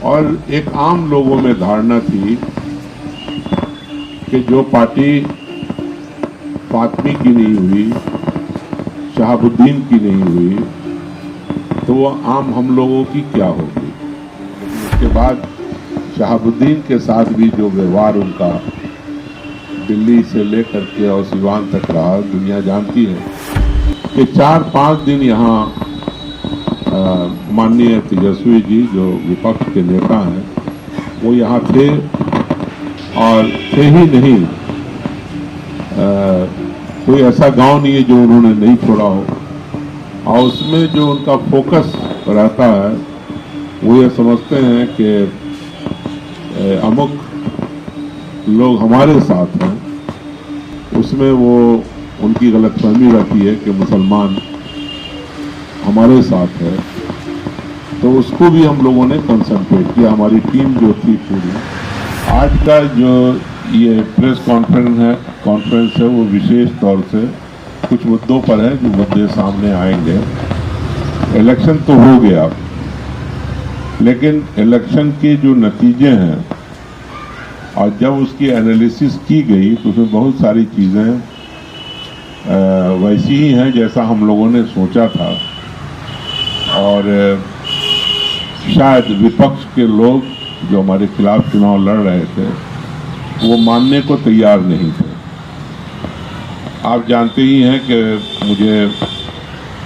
और एक आम लोगों में धारणा थी कि जो पार्टी फातमी की नहीं हुई, शहाबुद्दीन की नहीं हुई, तो वो आम हम लोगों की क्या होगी। उसके बाद शहाबुद्दीन के साथ भी जो व्यवहार उनका दिल्ली से लेकर के और सिवान तक रहा, दुनिया जानती है कि 4-5 दिन यहाँ माननीय तेजस्वी जी जो विपक्ष के नेता हैं वो यहाँ थे, और थे ही नहीं, कोई ऐसा गांव नहीं है जो उन्होंने नहीं छोड़ा हो। और उसमें जो उनका फोकस रहता है वो ये समझते हैं कि अमुक लोग हमारे साथ हैं, उसमें वो उनकी गलतफहमी रहती है कि मुसलमान हमारे साथ है। तो उसको भी हम लोगों ने कंसंट्रेट किया, हमारी टीम जो थी पूरी। आज का जो ये प्रेस कॉन्फ्रेंस है वो विशेष तौर से कुछ मुद्दों पर है, जो मुद्दे सामने आएंगे। इलेक्शन तो हो गया, लेकिन इलेक्शन के जो नतीजे हैं और जब उसकी एनालिसिस की गई तो उसमें बहुत सारी चीज़ें वैसी ही हैं जैसा हम लोगों ने सोचा था। और शायद विपक्ष के लोग जो हमारे खिलाफ चुनाव लड़ रहे थे वो मानने को तैयार नहीं थे। आप जानते ही हैं कि मुझे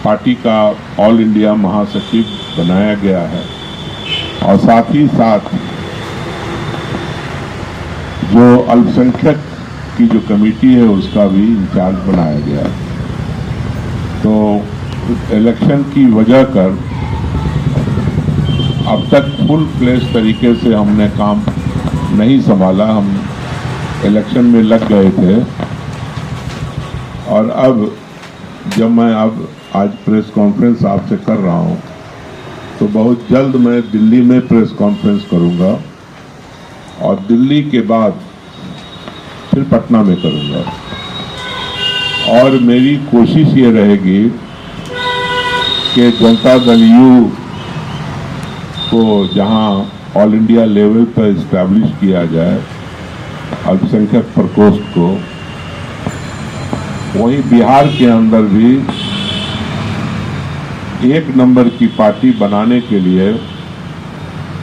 पार्टी का ऑल इंडिया महासचिव बनाया गया है, और साथ ही साथ जो अल्पसंख्यक की जो कमेटी है उसका भी इंचार्ज बनाया गया है। तो इलेक्शन की वजह कर अब तक फुल फ्लेश तरीके से हमने काम नहीं संभाला, हम इलेक्शन में लग गए थे। और अब जब मैं अब आज प्रेस कॉन्फ्रेंस आपसे कर रहा हूं तो बहुत जल्द मैं दिल्ली में प्रेस कॉन्फ्रेंस करूंगा, और दिल्ली के बाद फिर पटना में करूंगा। और मेरी कोशिश ये रहेगी कि जनता दल यू को जहां ऑल इंडिया लेवल पर इस्टेब्लिश किया जाए अल्पसंख्यक प्रकोष्ठ को, वहीं बिहार के अंदर भी 1 नंबर की पार्टी बनाने के लिए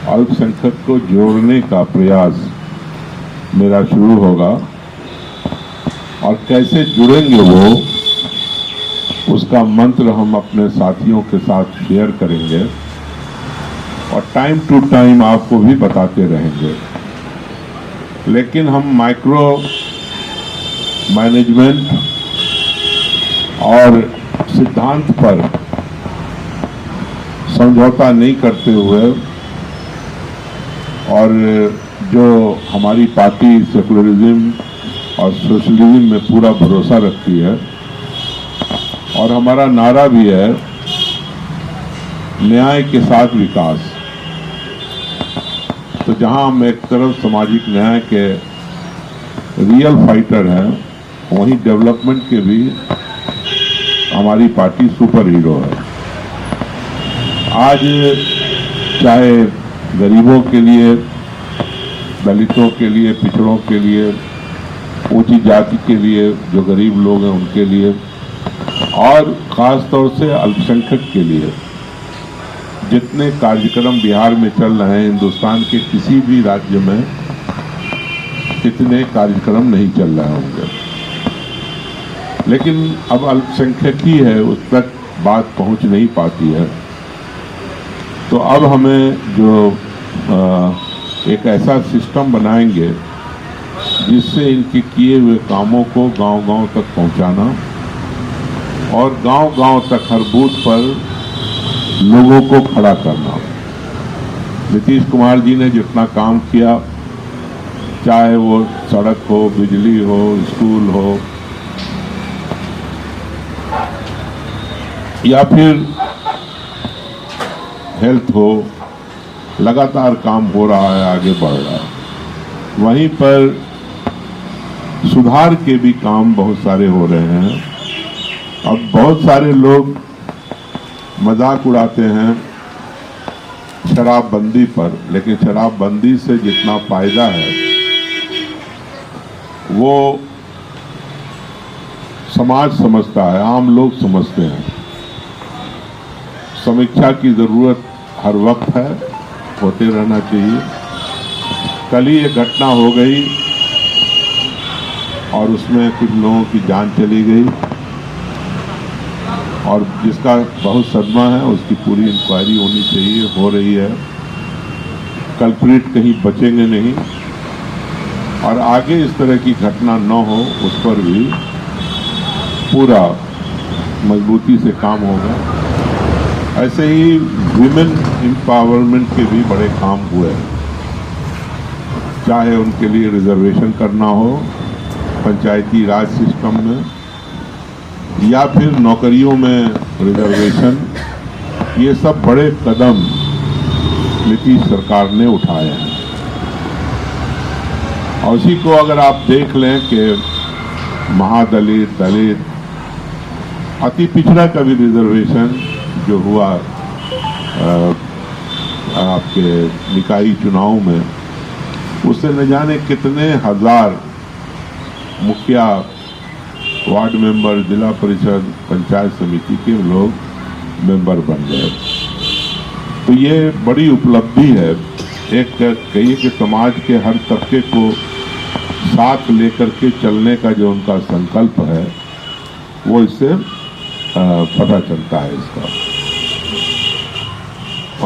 अल्पसंख्यक को जोड़ने का प्रयास मेरा शुरू होगा। और कैसे जुड़ेंगे वो, उसका मंत्र हम अपने साथियों के साथ शेयर करेंगे और टाइम टू टाइम आपको भी बताते रहेंगे। लेकिन हम माइक्रो मैनेजमेंट और सिद्धांत पर समझौता नहीं करते हुए, और जो हमारी पार्टी सेकुलरिज्म और सोशलिज्म में पूरा भरोसा रखती है, और हमारा नारा भी है न्याय के साथ विकास। तो जहां हम एक तरफ सामाजिक न्याय के रियल फाइटर हैं, वहीं डेवलपमेंट के भी हमारी पार्टी सुपर हीरो है। आज चाहे गरीबों के लिए, दलितों के लिए, पिछड़ों के लिए, ऊंची जाति के लिए, जो गरीब लोग हैं उनके लिए, और ख़ास तौर से अल्पसंख्यक के लिए जितने कार्यक्रम बिहार में चल रहे हैं, हिंदुस्तान के किसी भी राज्य में इतने कार्यक्रम नहीं चल रहे होंगे। लेकिन अब अल्पसंख्यक ही है, उस तक बात पहुंच नहीं पाती है। तो अब हमें जो एक ऐसा सिस्टम बनाएंगे जिससे इनके किए हुए कामों को गांव-गांव तक पहुंचाना, और गांव-गांव तक हर बूथ पर लोगों को खड़ा करना। नीतीश कुमार जी ने जितना काम किया, चाहे वो सड़क हो, बिजली हो, स्कूल हो, या फिर हेल्थ हो, लगातार काम हो रहा है, आगे बढ़ रहा है। वहीं पर सुधार के भी काम बहुत सारे हो रहे हैं। अब बहुत सारे लोग मजाक उड़ाते हैं शराबबंदी पर, लेकिन शराबबंदी से जितना फायदा है वो समाज समझता है, आम लोग समझते हैं। समीक्षा की जरूरत हर वक्त है, होते रहना चाहिए। कल ही एक घटना हो गई और उसमें कुछ लोगों की जान चली गई और जिसका बहुत सदमा है, उसकी पूरी इंक्वायरी होनी चाहिए, हो रही है। कल्प्रिट कहीं बचेंगे नहीं और आगे इस तरह की घटना न हो उस पर भी पूरा मजबूती से काम होगा। ऐसे ही विमेन एम्पावरमेंट के भी बड़े काम हुए हैं, चाहे उनके लिए रिजर्वेशन करना हो पंचायती राज सिस्टम में या फिर नौकरियों में रिजर्वेशन, ये सब बड़े कदम नीतीश सरकार ने उठाए हैं। और इसी को अगर आप देख लें कि महादलित, दलित, अति पिछड़ा का भी रिजर्वेशन जो हुआ आपके निकाय चुनाव में, उससे न जाने कितने हजार मुखिया, वार्ड मेंबर, जिला परिषद, पंचायत समिति के लोग मेंबर बन गए। तो ये बड़ी उपलब्धि है। एक कहिए कि समाज के हर तबके को साथ लेकर के चलने का जो उनका संकल्प है वो इससे पता चलता है इसका।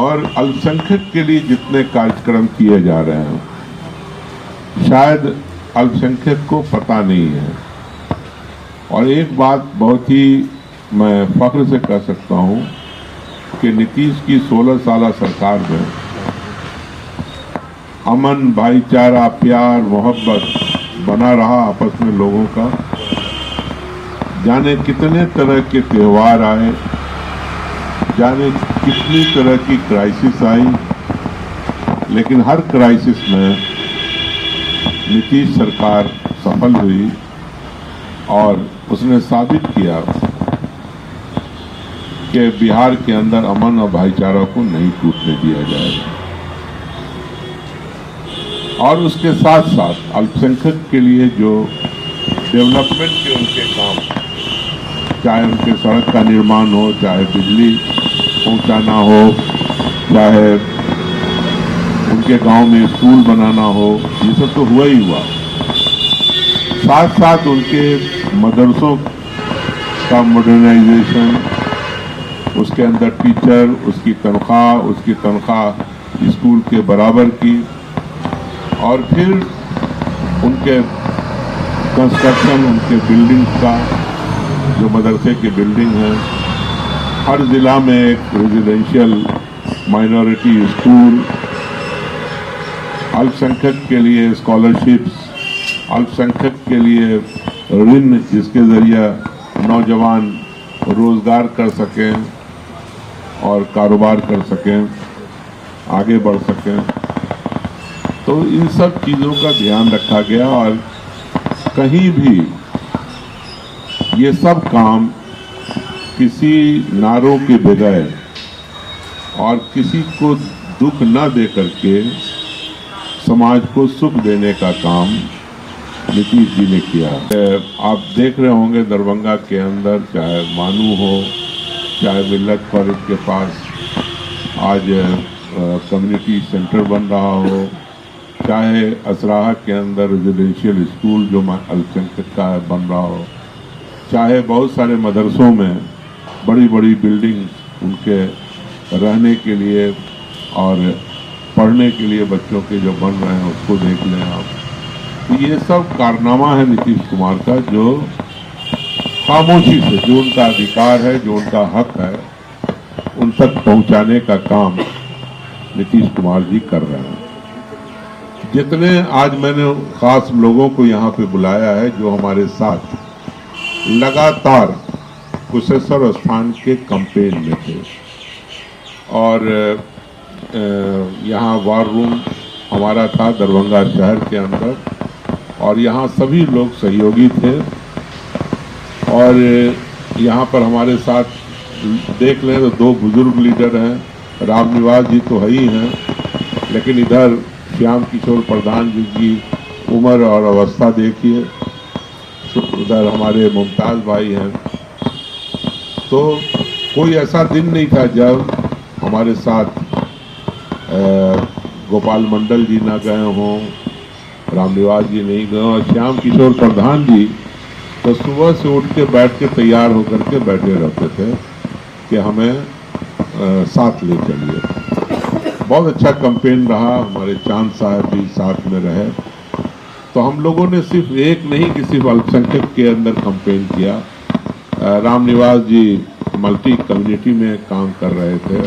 और अल्पसंख्यक के लिए जितने कार्यक्रम किए जा रहे हैं, शायद अल्पसंख्यक को पता नहीं है। और एक बात बहुत ही मैं फख्र से कह सकता हूं कि नीतीश की 16 साल सरकार में अमन, भाईचारा, प्यार, मोहब्बत बना रहा आपस में लोगों का। जाने कितने तरह के त्यौहार आए, जाने कितनी तरह की क्राइसिस आई, लेकिन हर क्राइसिस में नीतीश सरकार सफल हुई और उसने साबित किया कि बिहार के अंदर अमन और भाईचारा को नहीं टूटने दिया जाएगा। और उसके साथ साथ अल्पसंख्यक के लिए जो डेवलपमेंट के उनके काम, चाहे उनके सड़क का निर्माण हो, चाहे बिजली पहुंचाना हो, चाहे उनके गांव में स्कूल बनाना हो, ये सब तो हुआ ही हुआ। साथ साथ उनके मदरसों का मॉडर्नाइजेशन, उसके अंदर टीचर, उसकी तनख्वाह स्कूल के बराबर की, और फिर उनके कंस्ट्रक्शन, उनके बिल्डिंग का, जो मदरसे की बिल्डिंग है, हर जिला में एक रेजिडेंशियल माइनॉरिटी स्कूल, अल्पसंख्यक के लिए स्कॉलरशिप्स, अल्पसंख्यक के लिए ऋण जिसके जरिए नौजवान रोजगार कर सकें और कारोबार कर सकें, आगे बढ़ सकें। तो इन सब चीज़ों का ध्यान रखा गया और कहीं भी ये सब काम किसी नारों के बगैर और किसी को दुख न दे करके समाज को सुख देने का काम नीतीश जी ने किया। आप देख रहे होंगे दरभंगा के अंदर, चाहे मानू हो, चाहे मिल्लत फॉरेस्ट के पास आज कम्युनिटी सेंटर बन रहा हो, चाहे असराहा के अंदर रेजिडेंशियल स्कूल जो अल्पसंख्यक का बन रहा हो, चाहे बहुत सारे मदरसों में बड़ी बड़ी बिल्डिंग उनके रहने के लिए और पढ़ने के लिए बच्चों के जो बन रहे हैं उसको देख लें आप। तो ये सब कारनामा है नीतीश कुमार का, जो खामोशी से, जो उनका अधिकार है, जो उनका हक है, उन तक पहुंचाने का काम नीतीश कुमार जी कर रहे हैं। जितने आज मैंने खास लोगों को यहाँ पे बुलाया है जो हमारे साथ लगातार कुशेश्वर स्थान के कैंपेन में थे, और यहाँ वार रूम हमारा था दरभंगा शहर के अंदर, और यहाँ सभी लोग सहयोगी थे। और यहाँ पर हमारे साथ देख लें तो 2 बुजुर्ग लीडर हैं, रामनिवास जी तो है ही हैं, लेकिन इधर श्याम किशोर प्रधान जी की उम्र और अवस्था देखिए, उधर हमारे मुमताज भाई हैं। तो कोई ऐसा दिन नहीं था जब हमारे साथ गोपाल मंडल जी ना गए हों, रामनिवास जी नहीं गए, और श्याम किशोर प्रधान जी तो सुबह से उठ के बैठ के तैयार होकर के बैठे रहते थे कि हमें साथ ले चलिए। बहुत अच्छा कैंपेन रहा, हमारे चांद साहब भी साथ में रहे। तो हम लोगों ने सिर्फ एक नहीं कि सिर्फ अल्पसंख्यक के अंदर कैंपेन किया। रामनिवास जी मल्टी कम्युनिटी में काम कर रहे थे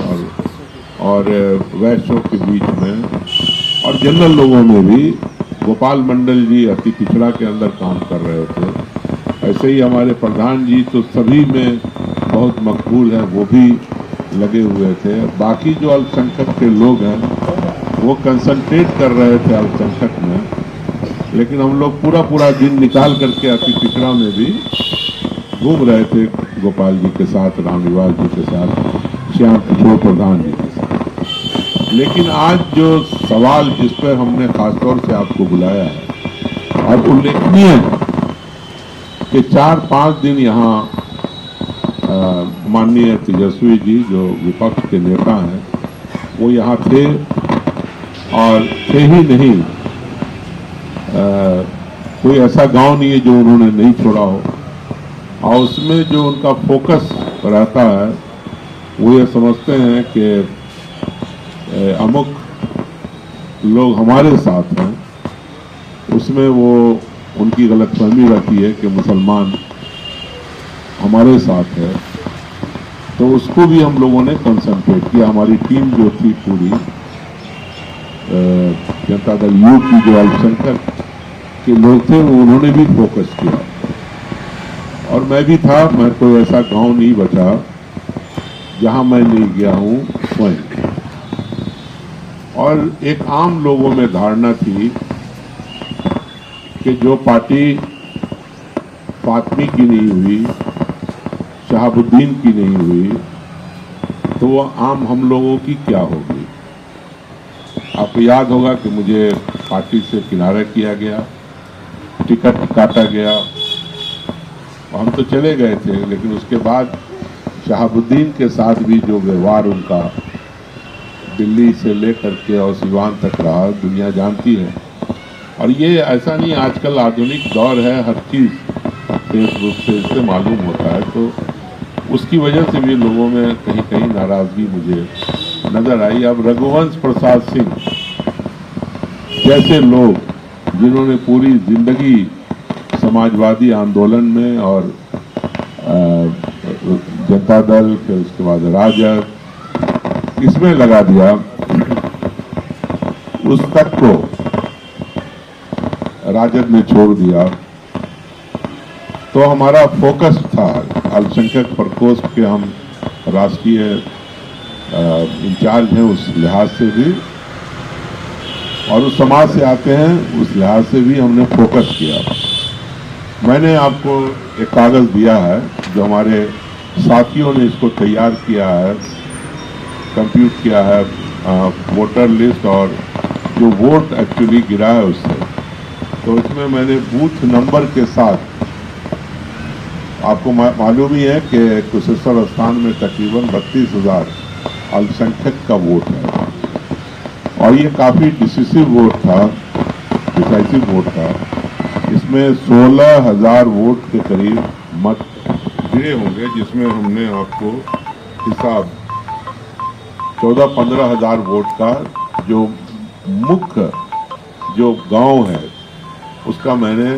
और वैश्यों के बीच में और जनरल लोगों में भी। गोपाल मंडल जी अति पिछड़ा के अंदर काम कर रहे थे। ऐसे ही हमारे प्रधान जी तो सभी में बहुत मकबूल हैं, वो भी लगे हुए थे। बाकी जो अल्पसंख्यक के लोग हैं वो कंसंट्रेट कर रहे थे अल्पसंख्यक में, लेकिन हम लोग पूरा दिन निकाल करके अति पिछड़ा में भी घूम रहे थे गोपाल जी के साथ, रामनिवास जी के साथ, श्याम किशोर प्रधान जी के साथ। लेकिन आज जो सवाल जिस पर हमने खासतौर से आपको बुलाया है, और उल्लेखनीय है कि 4-5 दिन यहाँ माननीय तेजस्वी जी जो विपक्ष के नेता हैं वो यहाँ थे, और थे ही नहीं, कोई ऐसा गांव नहीं है जो उन्होंने नहीं छोड़ा हो। और उसमें जो उनका फोकस रहता है वो ये समझते हैं कि अमुक लोग हमारे साथ हैं। उसमें वो उनकी गलतफहमी रहती है कि मुसलमान हमारे साथ है। तो उसको भी हम लोगों ने कंसंट्रेट किया। हमारी टीम जो थी पूरी जनता दल यू की जो अल्पसंख्यक के लोग थे उन्होंने भी फोकस किया, और मैं भी था। मैं कोई ऐसा गांव नहीं बचा जहां मैं नहीं गया हूं स्वयं। और एक आम लोगों में धारणा थी कि जो पार्टी फातमी की नहीं हुई, शहाबुद्दीन की नहीं हुई, तो वो आम हम लोगों की क्या होगी। आपको याद होगा कि मुझे पार्टी से किनारा किया गया, टिकट काटा गया, हम तो चले गए थे। लेकिन उसके बाद शहाबुद्दीन के साथ भी जो व्यवहार उनका दिल्ली से लेकर के और सिवान तक रहा, दुनिया जानती है। और ये ऐसा नहीं, आजकल आधुनिक दौर है, हर चीज़ फेसबुक से इससे मालूम होता है। तो उसकी वजह से भी लोगों में कहीं कहीं नाराज़गी मुझे नज़र आई। अब रघुवंश प्रसाद सिंह जैसे लोग जिन्होंने पूरी जिंदगी समाजवादी आंदोलन में और जनता दल, फिर उसके बाद राजद, इसमें लगा दिया, उस तक को राजद ने छोड़ दिया। तो हमारा फोकस था अल्पसंख्यक प्रकोष्ठ के, हम राष्ट्रीय इंचार्ज हैं उस लिहाज से भी, और उस समाज से आते हैं उस लिहाज से भी हमने फोकस किया। मैंने आपको एक कागज़ दिया है जो हमारे साथियों ने इसको तैयार किया है, कंप्यूट किया है, वोटर लिस्ट और जो वोट एक्चुअली गिरा है उससे। तो इसमें मैंने बूथ नंबर के साथ, आपको मालूम ही है कि कुशेश्वर स्थान में तकरीबन 32,000 अल्पसंख्यक का वोट है, और ये काफ़ी डिसिसिव वोट था, डिसाइसिव वोट था। इसमें 16,000 वोट के करीब मत गिरे होंगे, जिसमें हमने आपको हिसाब 14-15 हज़ार वोट का जो मुख्य जो गांव है उसका मैंने,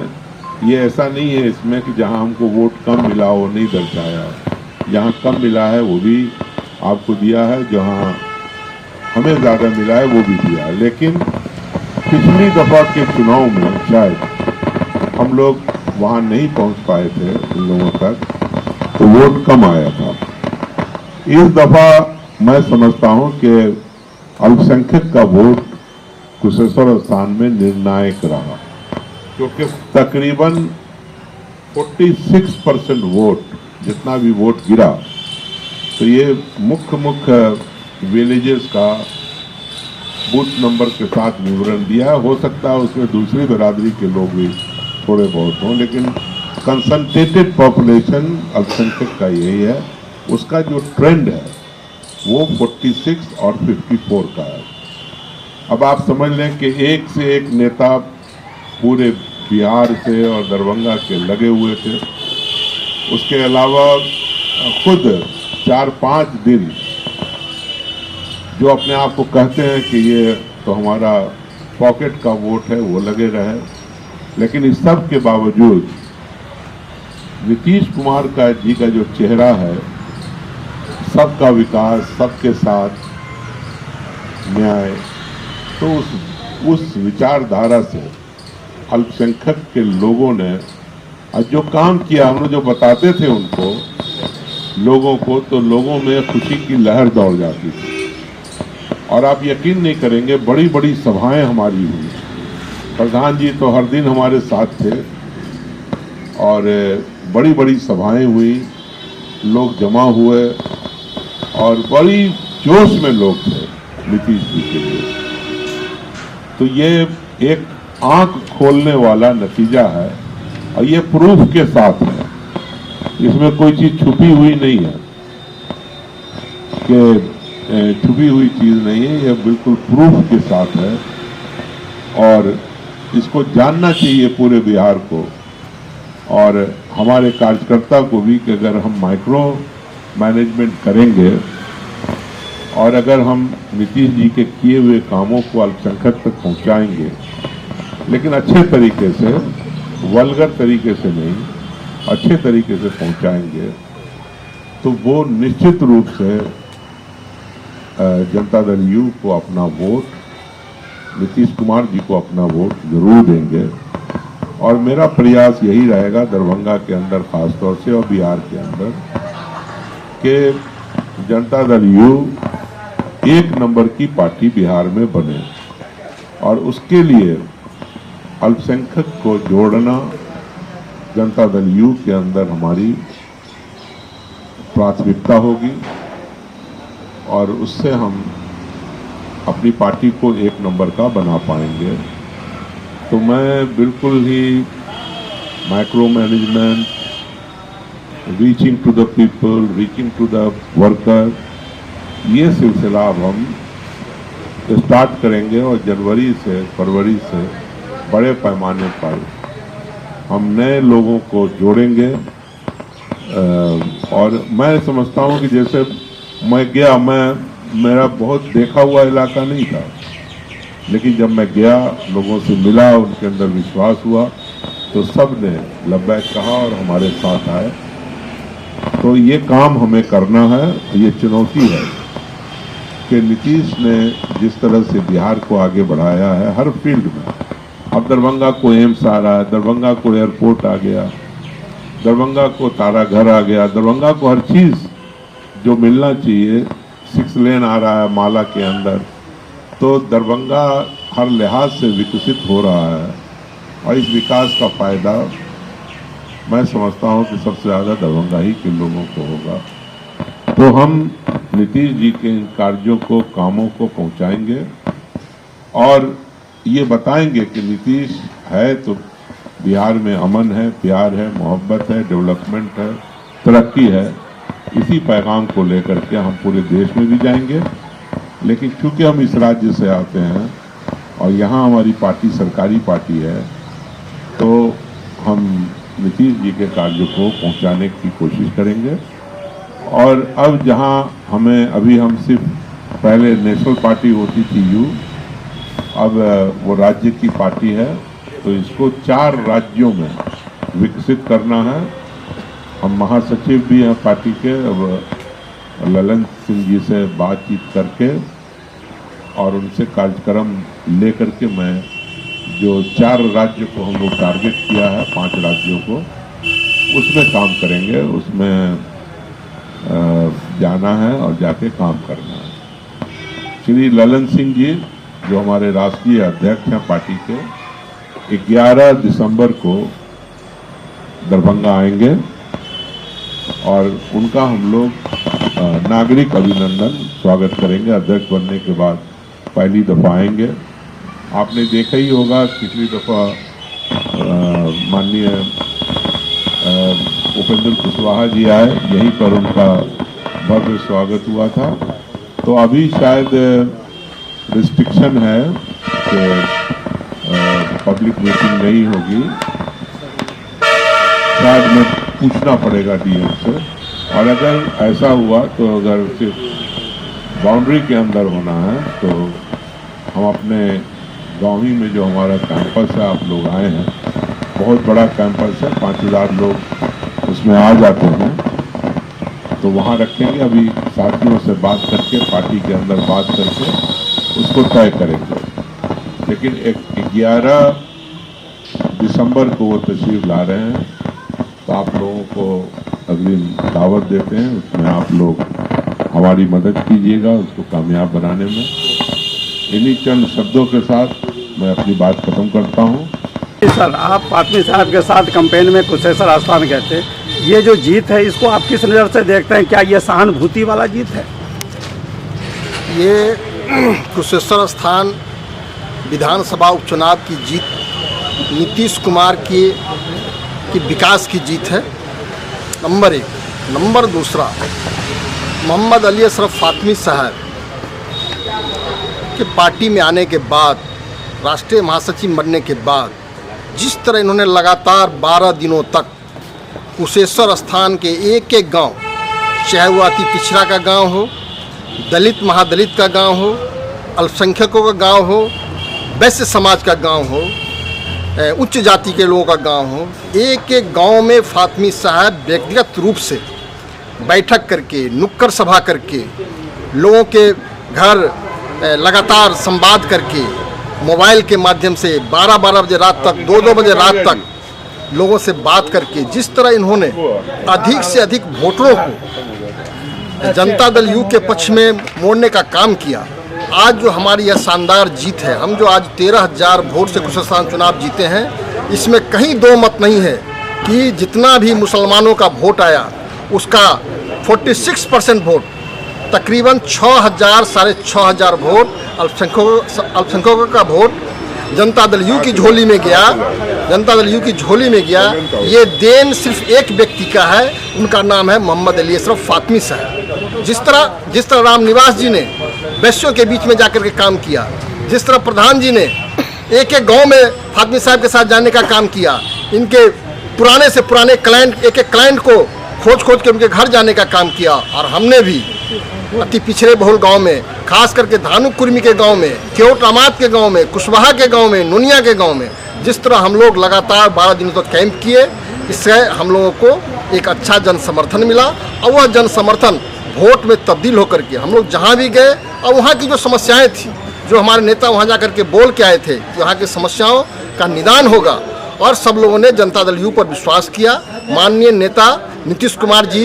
ये ऐसा नहीं है इसमें कि जहां हमको वोट कम मिला वो नहीं दर्शाया, जहां कम मिला है वो भी आपको दिया है, जहां हमें ज़्यादा मिला है वो भी दिया है। लेकिन पिछली दफ़ा के चुनाव में शायद हम लोग वहां नहीं पहुंच पाए थे उन लोगों तक, तो वोट कम आया था। इस दफ़ा मैं समझता हूं कि अल्पसंख्यक का वोट कुशेश्वर स्थान में निर्णायक रहा, क्योंकि तकरीबन 46% वोट, जितना भी वोट गिरा, तो ये मुख्य विलेजेस का बूथ नंबर के साथ विवरण दिया है। हो सकता है उसमें दूसरी बिरादरी के लोग भी थोड़े बहुत हों, लेकिन कंसंट्रेटेड पॉपुलेशन अल्पसंख्यक का यही है। उसका जो ट्रेंड है वो 46 और 54 का है। अब आप समझ लें कि एक से एक नेता पूरे बिहार से और दरभंगा के लगे हुए थे। उसके अलावा खुद 4-5 दिन जो अपने आप को कहते हैं कि ये तो हमारा पॉकेट का वोट है, वो लगे रहे। लेकिन इस सब के बावजूद नीतीश कुमार का जी का जो चेहरा है, सबका विकास, सबके साथ न्याय, तो उस विचारधारा से अल्पसंख्यक के लोगों ने जो काम किया, हम लोग जो बताते थे उनको लोगों को, तो लोगों में खुशी की लहर दौड़ जाती थी। और आप यकीन नहीं करेंगे, बड़ी बड़ी सभाएं हमारी हुई। प्रधान जी तो हर दिन हमारे साथ थे और बड़ी बड़ी सभाएं हुई, लोग जमा हुए और बड़ी जोश में लोग थे नीतीश जी के लिए। तो ये एक आंख खोलने वाला नतीजा है और ये प्रूफ के साथ है, इसमें कोई चीज छुपी हुई नहीं है कि छुपी हुई चीज नहीं है, यह बिल्कुल प्रूफ के साथ है। और इसको जानना चाहिए पूरे बिहार को और हमारे कार्यकर्ता को भी कि अगर हम माइक्रो मैनेजमेंट करेंगे और अगर हम नीतीश जी के किए हुए कामों को अल्पसंख्यक तक पहुंचाएंगे, लेकिन अच्छे तरीके से, वल्गर तरीके से नहीं, अच्छे तरीके से पहुंचाएंगे, तो वो निश्चित रूप से जनता दल यू को अपना वोट, नीतीश कुमार जी को अपना वोट जरूर देंगे। और मेरा प्रयास यही रहेगा दरभंगा के अंदर खासतौर से और बिहार के अंदर कि जनता दल यू एक नंबर की पार्टी बिहार में बने और उसके लिए अल्पसंख्यक को जोड़ना जनता दल यू के अंदर हमारी प्राथमिकता होगी और उससे हम अपनी पार्टी को एक नंबर का बना पाएंगे। तो मैं बिल्कुल ही micro management, reaching to the people, reaching to the worker, ये सिलसिला अब हम स्टार्ट करेंगे और जनवरी से, फरवरी से बड़े पैमाने पर हम नए लोगों को जोड़ेंगे। और मैं समझता हूं कि जैसे मैं गया, मेरा बहुत देखा हुआ इलाका नहीं था, लेकिन जब मैं गया, लोगों से मिला, उनके अंदर विश्वास हुआ, तो सब ने लब्बैक कहा और हमारे साथ आए। तो ये काम हमें करना है, ये चुनौती है कि नीतीश ने जिस तरह से बिहार को आगे बढ़ाया है हर फील्ड में। अब दरभंगा को एम्स आ रहा है, दरभंगा को एयरपोर्ट आ गया, दरभंगा को ताराघर आ गया, दरभंगा को हर चीज जो मिलना चाहिए, 6 लेन आ रहा है माला के अंदर। तो दरभंगा हर लिहाज से विकसित हो रहा है और इस विकास का फायदा मैं समझता हूं कि सबसे ज्यादा दरभंगा ही के लोगों को होगा। तो हम नीतीश जी के इन कार्यों को, कामों को पहुंचाएंगे और ये बताएंगे कि नीतीश है तो बिहार में अमन है, प्यार है, मोहब्बत है, डेवलपमेंट है, तरक्की है। इसी पैगाम को लेकर के हम पूरे देश में भी जाएंगे। लेकिन चूंकि हम इस राज्य से आते हैं और यहाँ हमारी पार्टी सरकारी पार्टी है, तो हम नीतीश जी के कार्य को पहुँचाने की कोशिश करेंगे। और अब जहाँ हमें, अभी हम सिर्फ, पहले नेशनल पार्टी होती थी यू, अब वो राज्य की पार्टी है, तो इसको 4 राज्यों में विकसित करना है। हम महासचिव भी हैं पार्टी के, अब ललन सिंह जी से बातचीत करके और उनसे कार्यक्रम लेकर के मैं जो 4 राज्य को हम लोग टारगेट किया है, 5 राज्यों को, उसमें काम करेंगे, उसमें जाना है और जाके काम करना है। श्री ललन सिंह जी जो हमारे राष्ट्रीय अध्यक्ष हैं पार्टी के, 11 दिसंबर को दरभंगा आएंगे और उनका हम लोग नागरिक अभिनंदन स्वागत करेंगे। अध्यक्ष बनने के बाद पहली दफ़ा आएंगे। आपने देखा ही होगा पिछली दफ़ा माननीय उपेंद्र कुशवाहा जी आए, यहीं पर उनका भव्य स्वागत हुआ था। तो अभी शायद रिस्ट्रिक्शन है कि पब्लिक मीटिंग नहीं होगी, शायद में पूछना पड़ेगा डीएम से। और अगर ऐसा हुआ तो अगर सिर्फ बाउंड्री के अंदर होना है तो हम अपने गाँव ही में जो हमारा कैंपस है, आप लोग आए हैं, बहुत बड़ा कैंपस है, 5000 लोग उसमें आ जाते हैं, तो वहाँ रखेंगे। अभी साथियों से बात करके, पार्टी के अंदर बात करके उसको तय करेंगे। लेकिन 11 दिसंबर को वो तशरीफ ला रहे हैं, तो आप लोगों को अगली दावत देते हैं, उसमें आप लोग हमारी मदद कीजिएगा उसको कामयाब बनाने में। इन्हीं चंद शब्दों के साथ मैं अपनी बात खत्म करता हूँ। सर, आप फातमी साहब के साथ कैंपेन में कुशेश्वर आस्थान गए थे, ये जो जीत है इसको आप किस नज़र से देखते हैं? क्या ये सहानुभूति वाला जीत है? ये कुशेश्वर स्थान विधानसभा उपचुनाव की जीत नीतीश कुमार की विकास की जीत है, नंबर 1। नंबर 2, मोहम्मद अली अशरफ फातमी साहब के पार्टी में आने के बाद, राष्ट्रीय महासचिव बनने के बाद, जिस तरह इन्होंने लगातार 12 दिनों तक कुशेश्वर स्थान के एक एक गांव, चाहे वो अति पिछड़ा का गांव हो, दलित महादलित का गांव हो, अल्पसंख्यकों का गांव हो, वैश्य समाज का गांव हो, उच्च जाति के लोगों का गांव हो, एक एक गांव में फातमी साहब व्यक्तिगत रूप से बैठक करके, नुक्कड़ सभा करके, लोगों के घर लगातार संवाद करके, मोबाइल के माध्यम से 12-12 बजे रात तक, 2-2 बजे रात तक लोगों से बात करके जिस तरह इन्होंने अधिक से अधिक वोटरों को जनता दल यू के पक्ष में मोड़ने का काम किया, आज जो हमारी यह शानदार जीत है, हम जो आज 13,000 वोट से कुशेश्वर चुनाव जीते हैं, इसमें कहीं दो मत नहीं है कि जितना भी मुसलमानों का वोट आया उसका 46% वोट, तकरीबन 6,000 साढ़े 6,000 वोट अल्पसंख्यकों का वोट जनता दल यू की झोली में गया। जनता दल यू की झोली में गया। ये देन सिर्फ एक व्यक्ति का है, उनका नाम है मोहम्मद अली अशरफ फातमी साहब। जिस तरह रामनिवास जी ने वैश्यों के बीच में जाकर के काम किया, जिस तरह प्रधान जी ने एक एक गांव में फातमी साहब के साथ जाने का काम किया, इनके पुराने से पुराने क्लाइंट, एक एक क्लाइंट को खोज के उनके घर जाने का काम किया। और हमने भी अति पिछड़े बहुल गांव में, खास करके धानु कुर्मी के गांव में, केवट रामात के गांव में, कुशवाहा के गांव में, नुनिया के गांव में, जिस तरह हम लोग लगातार 12 दिनों तक कैंप किए, इससे हम लोगों को एक अच्छा जन समर्थन मिला। और वह जन समर्थन वोट में तब्दील होकर के हम लोग जहाँ भी गए और वहाँ की जो समस्याएं थी, जो हमारे नेता वहाँ जा करके बोल के आए थे कि वहाँ की समस्याओं का निदान होगा, और सब लोगों ने जनता दल यू पर विश्वास किया। माननीय नेता नीतीश कुमार जी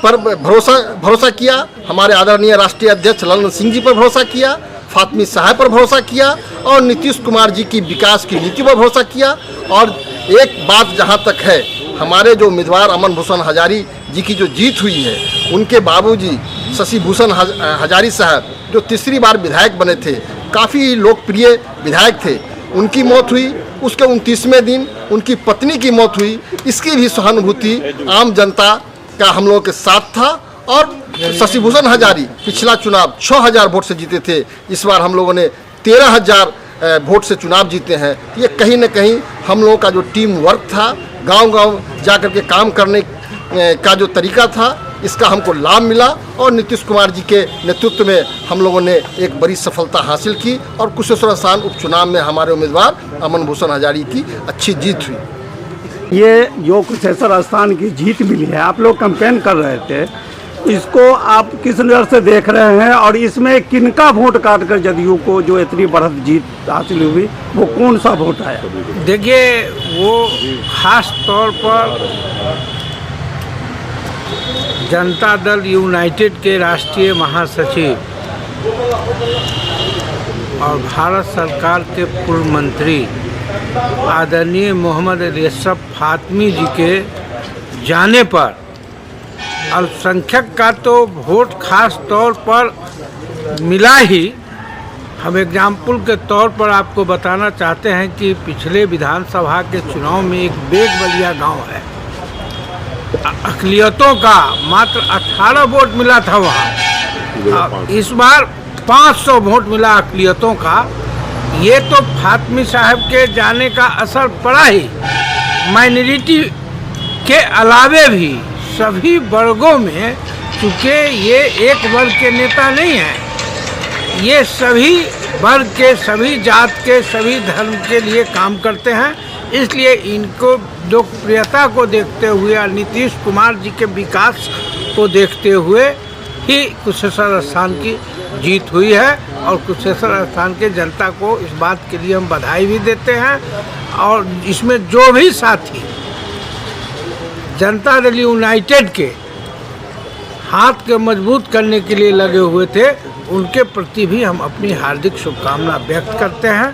पर भरोसा किया, हमारे आदरणीय राष्ट्रीय अध्यक्ष ललन सिंह जी पर भरोसा किया, फातमी साहब पर भरोसा किया, और नीतीश कुमार जी की विकास की नीति पर भरोसा किया। और एक बात जहां तक है, हमारे जो उम्मीदवार अमन भूषण हजारी जी की जो जीत हुई है, उनके बाबूजी शशि भूषण हजारी साहब जो तीसरी बार विधायक बने थे, काफ़ी लोकप्रिय विधायक थे, उनकी मौत हुई। उसके 29वें दिन उनकी पत्नी की मौत हुई। इसकी भी सहानुभूति आम जनता का हम लोगों के साथ था। और शशि भूषण हजारी पिछला चुनाव 6,000 वोट से जीते थे, इस बार हम लोगों ने 13,000 वोट से चुनाव जीते हैं। ये कहीं न कहीं हम लोगों का जो टीम वर्क था, गांव-गांव जाकर के काम करने का जो तरीका था, इसका हमको लाभ मिला। और नीतीश कुमार जी के नेतृत्व में हम लोगों ने एक बड़ी सफलता हासिल की, और कुशेश्वर स्थान उपचुनाव में हमारे उम्मीदवार अमन भूषण हजारी की अच्छी जीत हुई। ये जो कुशेश्वर स्थान की जीत मिली है, आप लोग कैंपेन कर रहे थे, इसको आप किस नज़र से देख रहे हैं? और इसमें किनका वोट काटकर जदयू को जो इतनी बढ़त जीत हासिल हुई, वो कौन सा वोट आया? देखिए, वो खास तौर पर जनता दल यूनाइटेड के राष्ट्रीय महासचिव और भारत सरकार के पूर्व मंत्री आदरणीय मोहम्मद अली अशरफ फातमी जी के जाने पर अल्पसंख्यक का तो वोट खास तौर पर मिला ही। हम एग्जाम्पल के तौर पर आपको बताना चाहते हैं कि पिछले विधानसभा के चुनाव में एक बेगबलिया गांव है, अक़लियतों का मात्र 18 वोट मिला था वहाँ। इस बार 500 वोट मिला अक़लियतों का। ये तो फातमी साहब के जाने का असर पड़ा ही। माइनॉरिटी के अलावे भी सभी वर्गों में, चूँकि ये एक वर्ग के नेता नहीं हैं, ये सभी वर्ग के, सभी जात के, सभी धर्म के लिए काम करते हैं। इसलिए इनको लोकप्रियता को देखते हुए और नीतीश कुमार जी के विकास को देखते हुए ही कुशेश्वर स्थान की जीत हुई है। और कुशेश्वर स्थान के जनता को इस बात के लिए हम बधाई भी देते हैं। और इसमें जो भी साथी जनता दल यूनाइटेड के हाथ के मजबूत करने के लिए लगे हुए थे, उनके प्रति भी हम अपनी हार्दिक शुभकामना व्यक्त करते हैं।